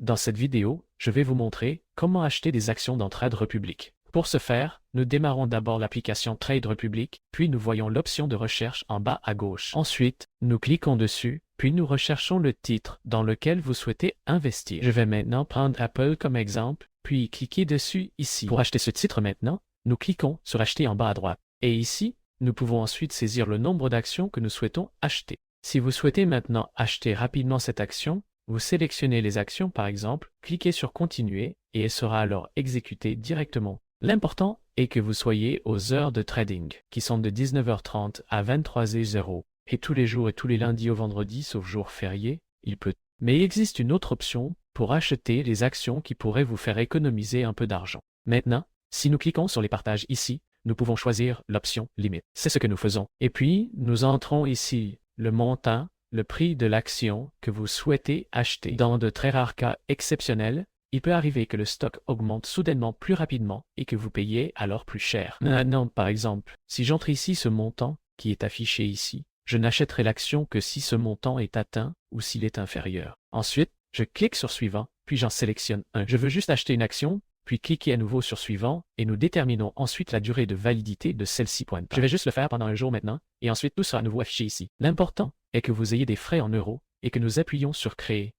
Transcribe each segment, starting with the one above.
Dans cette vidéo, je vais vous montrer comment acheter des actions dans Trade Republic. Pour ce faire, nous démarrons d'abord l'application Trade Republic, puis nous voyons l'option de recherche en bas à gauche. Ensuite, nous cliquons dessus, puis nous recherchons le titre dans lequel vous souhaitez investir. Je vais maintenant prendre Apple comme exemple, puis cliquer dessus ici. Pour acheter ce titre maintenant, nous cliquons sur Acheter en bas à droite. Et ici, nous pouvons ensuite saisir le nombre d'actions que nous souhaitons acheter. Si vous souhaitez maintenant acheter rapidement cette action, vous sélectionnez les actions par exemple, cliquez sur Continuer et elle sera alors exécutée directement. L'important est que vous soyez aux heures de trading, qui sont de 19h30 à 23h00, et tous les jours et tous les lundis au vendredi, sauf jour férié, il peut. Mais il existe une autre option pour acheter les actions qui pourraient vous faire économiser un peu d'argent. Maintenant, si nous cliquons sur les partages ici, nous pouvons choisir l'option Limite. C'est ce que nous faisons. Et puis, nous entrons ici le montant, le prix de l'action que vous souhaitez acheter. Dans de très rares cas exceptionnels, il peut arriver que le stock augmente soudainement plus rapidement et que vous payez alors plus cher. Maintenant, par exemple, si j'entre ici ce montant qui est affiché ici, je n'achèterai l'action que si ce montant est atteint ou s'il est inférieur. Ensuite, je clique sur Suivant, puis j'en sélectionne un. Je veux juste acheter une action, puis cliquez à nouveau sur Suivant et nous déterminons ensuite la durée de validité de celle-ci. Je vais juste le faire pendant un jour maintenant et ensuite tout sera à nouveau affiché ici. L'important est que vous ayez des frais en euros et que nous appuyons sur Créer.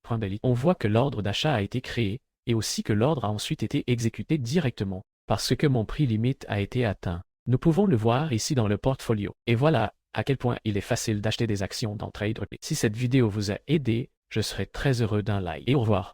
On voit que l'ordre d'achat a été créé et aussi que l'ordre a ensuite été exécuté directement parce que mon prix limite a été atteint. Nous pouvons le voir ici dans le portfolio. Et voilà à quel point il est facile d'acheter des actions dans Trade Republic. Si cette vidéo vous a aidé, je serai très heureux d'un like et au revoir.